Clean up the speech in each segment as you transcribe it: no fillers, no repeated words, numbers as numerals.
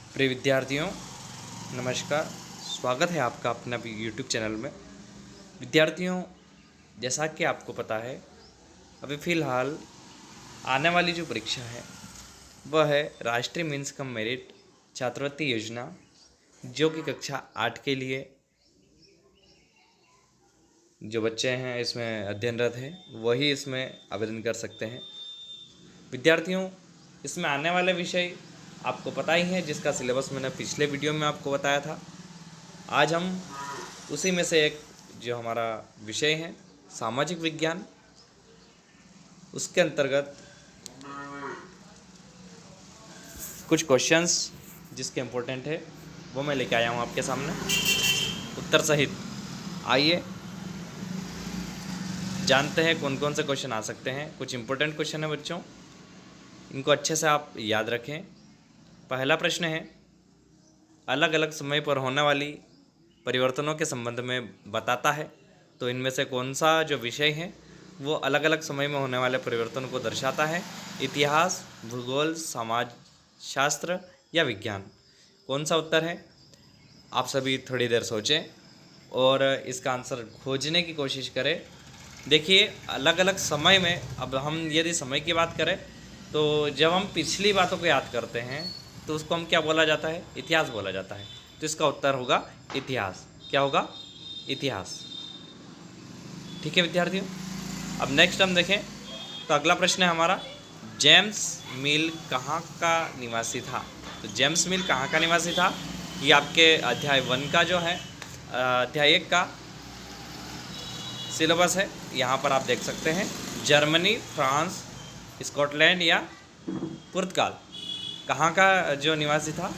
प्रिय विद्यार्थियों, नमस्कार। स्वागत है आपका अपना यूट्यूब चैनल में। विद्यार्थियों, जैसा कि आपको पता है, अभी फ़िलहाल आने वाली जो परीक्षा है वह है राष्ट्रीय मीन्स कम मेरिट छात्रवृत्ति योजना, जो कि कक्षा 8 के लिए जो बच्चे हैं इसमें अध्ययनरत हैं वही इसमें आवेदन कर सकते हैं। विद्यार्थियों, इसमें आने वाले विषय आपको पता ही है, जिसका सिलेबस मैंने पिछले वीडियो में आपको बताया था। आज हम उसी में से एक जो हमारा विषय है सामाजिक विज्ञान, उसके अंतर्गत कुछ क्वेश्चंस जिसके इम्पोर्टेंट है वो मैं लेके आया हूँ आपके सामने उत्तर सहित। आइए जानते हैं कौन कौन से क्वेश्चन आ सकते हैं। कुछ इम्पोर्टेंट क्वेश्चन है बच्चों, इनको अच्छे से आप याद रखें। पहला प्रश्न है, अलग अलग समय पर होने वाली परिवर्तनों के संबंध में बताता है। तो इनमें से कौन सा जो विषय है वो अलग अलग समय में होने वाले परिवर्तनों को दर्शाता है? इतिहास, भूगोल, समाज शास्त्र या विज्ञान? कौन सा उत्तर है? आप सभी थोड़ी देर सोचें और इसका आंसर खोजने की कोशिश करें। देखिए, अलग अलग समय में, अब हम यदि समय की बात करें तो जब हम पिछली बातों को याद करते हैं तो उसको हम क्या बोला जाता है? इतिहास बोला जाता है। तो इसका उत्तर होगा इतिहास। क्या होगा? इतिहास। ठीक है विद्यार्थियों, अब नेक्स्ट हम देखें तो अगला प्रश्न है हमारा, जेम्स मिल कहाँ का निवासी था? तो जेम्स मिल कहाँ का निवासी था? ये आपके अध्याय 1 का जो है अध्याय 1 का सिलेबस है, यहाँ पर आप देख सकते हैं। जर्मनी, फ्रांस, स्कॉटलैंड या पुर्तगाल, कहाँ का जो निवासी था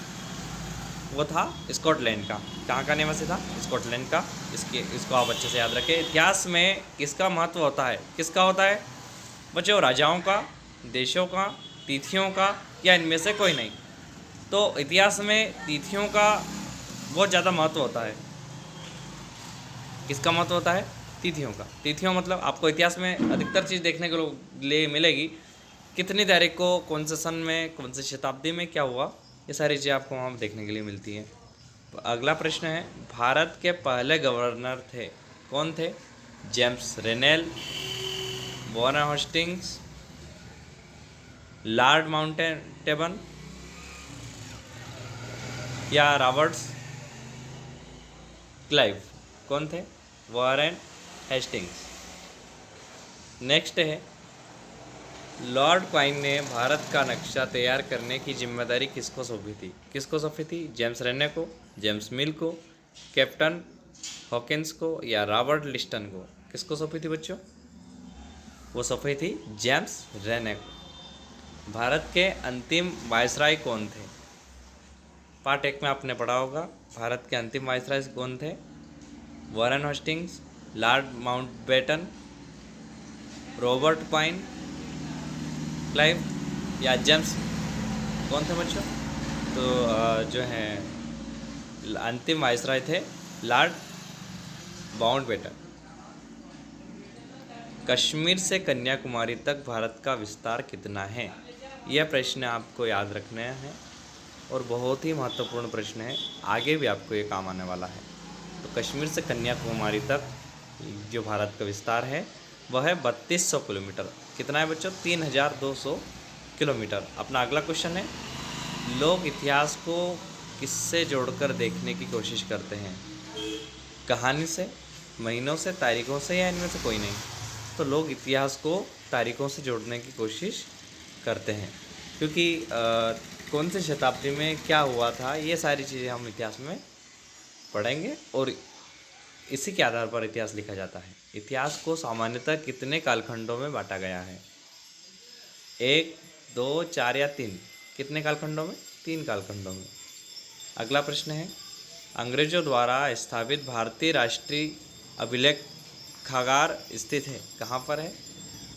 वो था स्कॉटलैंड का। कहाँ का निवासी था? स्कॉटलैंड का। इसको आप अच्छे से याद रखें। इतिहास में किसका महत्व होता है? किसका होता है बच्चों? राजाओं का, देशों का, तिथियों का, या इनमें से कोई नहीं? तो इतिहास में तिथियों का बहुत ज़्यादा महत्व होता है। किसका महत्व होता है? तिथियों का। तिथियों मतलब आपको इतिहास में अधिकतर चीज़ देखने को लिए मिलेगी, कितनी तारीख को, कौन से सन में, कौन से शताब्दी में क्या हुआ, ये सारी चीज़ें आपको वहाँ देखने के लिए मिलती हैं। अगला प्रश्न है, भारत के पहले गवर्नर थे? कौन थे? जेम्स रेनेल, वॉरेन हेस्टिंग्स, लॉर्ड माउंटेबटन या रॉबर्ट्स क्लाइव? कौन थे? Warren Hastings. नेक्स्ट है, लॉर्ड क्वाइन ने भारत का नक्शा तैयार करने की जिम्मेदारी किसको सौंपी थी? किसको सौंपी थी? जेम्स रेने को, जेम्स मिल को, कैप्टन हॉकिंस को या रॉबर्ट लिस्टन को? किसको सौंपी थी बच्चों? वो सौंपी थी जेम्स रेने को। भारत के अंतिम वायसराय कौन थे? पार्ट 1 में आपने पढ़ा होगा। भारत के अंतिम वायसराय कौन थे? Warren Hastings, Lord Mountbatten, Robert coin Clive या जेम्स? कौन थे बच्चों? तो जो है अंतिम वायसराय थे लॉर्ड माउंटबेटन। कश्मीर से कन्याकुमारी तक भारत का विस्तार कितना है? यह प्रश्न आपको याद रखना है और बहुत ही महत्वपूर्ण प्रश्न है, आगे भी आपको ये काम आने वाला है। तो कश्मीर से कन्याकुमारी तक जो भारत का विस्तार है वह है 3200 किलोमीटर। कितना है बच्चों? 3200 किलोमीटर। अपना अगला क्वेश्चन है, लोग इतिहास को किससे जोड़कर देखने की कोशिश करते हैं? कहानी से, महीनों से, तारीखों से, या इनमें से कोई नहीं? तो लोग इतिहास को तारीखों से जोड़ने की कोशिश करते हैं, क्योंकि कौन सी शताब्दी में क्या हुआ था, ये सारी चीज़ें हम इतिहास में पढ़ेंगे और इसी के आधार पर इतिहास लिखा जाता है। इतिहास को सामान्यतः कितने कालखंडों में बांटा गया है? 1, 2, 4 या 3? कितने कालखंडों में? 3 कालखंडों में। अगला प्रश्न है, अंग्रेजों द्वारा स्थापित भारतीय राष्ट्रीय अभिलेखागार स्थित है? कहाँ पर है?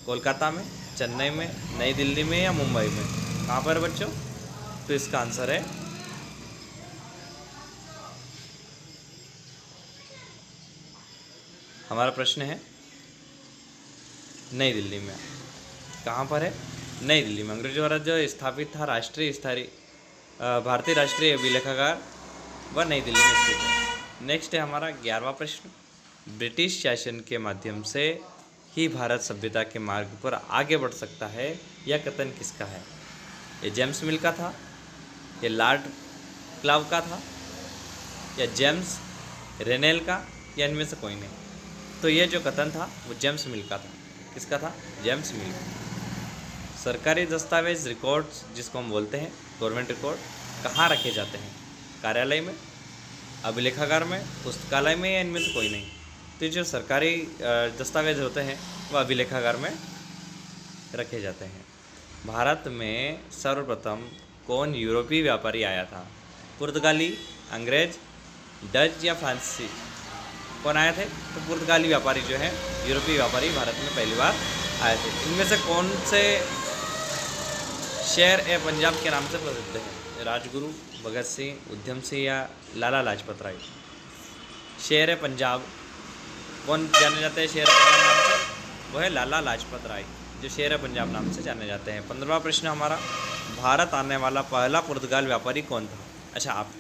कोलकाता में, चेन्नई में, नई दिल्ली में या मुंबई में? कहाँ पर बच्चों? तो इसका आंसर है हमारा प्रश्न है नई दिल्ली में। कहाँ पर है? नई दिल्ली में। अंग्रेजों द्वारा जो स्थापित था राष्ट्रीय स्तरीय भारतीय राष्ट्रीय अभिलेखागार व नई दिल्ली में स्थित है। नेक्स्ट है हमारा 11वां प्रश्न, ब्रिटिश शासन के माध्यम से ही भारत सभ्यता के मार्ग पर आगे बढ़ सकता है, यह कथन किसका है? ये जेम्स मिल का था, ये लॉर्ड क्लाव का था, या जेम्स रेनेल का, या इनमें से कोई नहीं? तो ये जो कथन था वो जेम्स मिल का था। किसका था? जेम्स मिल। सरकारी दस्तावेज रिकॉर्ड्स जिसको हम बोलते हैं गवर्नमेंट रिकॉर्ड कहाँ रखे जाते हैं? कार्यालय में, अभिलेखागार में, पुस्तकालय में, या इनमें से कोई नहीं? तो जो सरकारी दस्तावेज होते हैं वह अभिलेखागार में रखे जाते हैं। भारत में सर्वप्रथम कौन यूरोपीय व्यापारी आया था? पुर्तगाली, अंग्रेज, डच या फ्रांसीसी? कौन आए थे? तो पुर्तगाली व्यापारी जो है, यूरोपीय व्यापारी भारत में पहली बार आए थे। इनमें से कौन से शेर ए पंजाब के नाम से प्रसिद्ध है? राजगुरु, भगत सिंह, उधम सिंह या लाला लाजपत राय? शेर ए पंजाब कौन जाने जाते हैं शेर ए पंजाब नाम से? वो है लाला लाजपत राय, जो शेर ए पंजाब नाम से जाने जाते हैं। 15वां प्रश्न हमारा, भारत आने वाला पहला पुर्तगाल व्यापारी कौन था? अच्छा, आप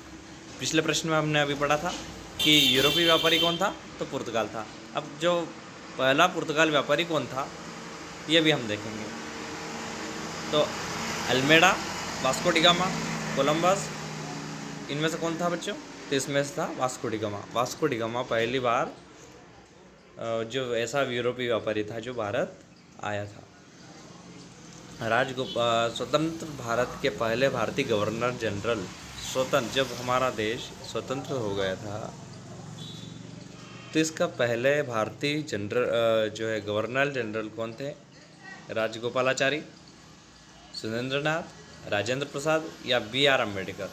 पिछले प्रश्न में हमने अभी पढ़ा था कि यूरोपीय व्यापारी कौन था, तो पुर्तगाल था। अब जो पहला पुर्तगाल व्यापारी कौन था ये भी हम देखेंगे। तो Almeida, Vasco da Gama, Columbus, इनमें से कौन था बच्चों? तो इसमें से था Vasco da Gama. Vasco da Gama पहली बार जो ऐसा यूरोपीय व्यापारी था जो भारत आया था। स्वतंत्र भारत के पहले भारतीय गवर्नर जनरल, जब हमारा देश स्वतंत्र हो गया था तो इसका पहले भारतीय जो है गवर्नर जनरल कौन थे? राजगोपालाचारी, सुरेंद्रनाथ, राजेंद्र प्रसाद या B.R. अम्बेडकर?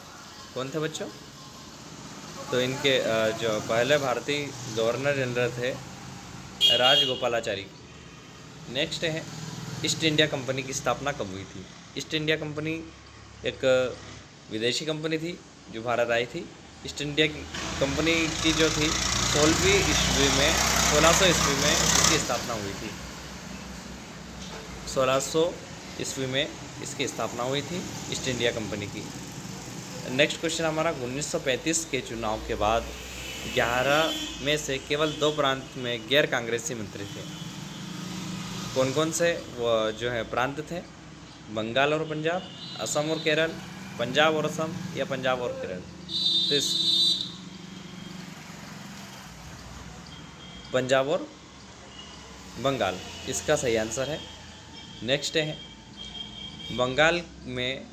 कौन थे बच्चों? तो इनके जो पहले भारतीय गवर्नर जनरल थे राजगोपालाचारी। नेक्स्ट है, ईस्ट इंडिया कंपनी की स्थापना कब हुई थी? ईस्ट इंडिया कंपनी एक विदेशी कंपनी थी जो भारत आई थी। ईस्ट इंडिया कंपनी की जो थी 16वीं ईस्वी में, 1600 ईस्वी में इसकी स्थापना हुई थी। 1600 ईस्वी में इसकी स्थापना हुई थी ईस्ट इंडिया कंपनी की। नेक्स्ट क्वेश्चन हमारा, 1935 के चुनाव के बाद 11 में से केवल 2 प्रांत में गैर कांग्रेसी मंत्री थे। कौन कौन से वो जो है प्रांत थे? बंगाल और पंजाब, असम और केरल, पंजाब और असम, या पंजाब और केरल? तो इस पंजाब और बंगाल इसका सही आंसर है। नेक्स्ट है, बंगाल में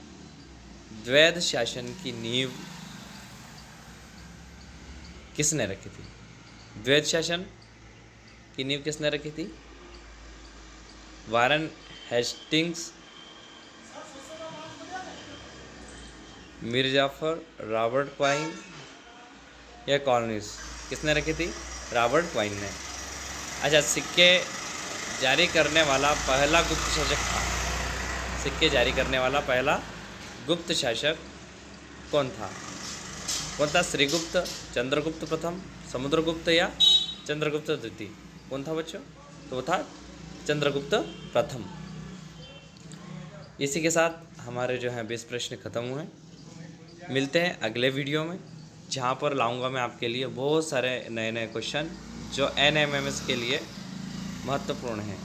द्वैध शासन की नींव किसने रखी थी? द्वैध शासन की नींव किसने रखी थी? Warren Hastings, Mir Jafar, Robert Clive या कॉर्निस? किसने रखी थी? रॉबर्ट क्वाइन ने। अच्छा, सिक्के जारी करने वाला पहला गुप्त शासक था? सिक्के जारी करने वाला पहला गुप्त शासक कौन था? कौन था? श्रीगुप्त, चंद्रगुप्त प्रथम, समुद्रगुप्त या चंद्रगुप्त द्वितीय? कौन था बच्चों? तो वो था चंद्रगुप्त प्रथम। इसी के साथ हमारे जो हैं 20 प्रश्न खत्म हुए। मिलते हैं अगले वीडियो में, जहाँ पर लाऊंगा मैं आपके लिए बहुत सारे नए नए क्वेश्चन जो NMMS के लिए महत्वपूर्ण हैं।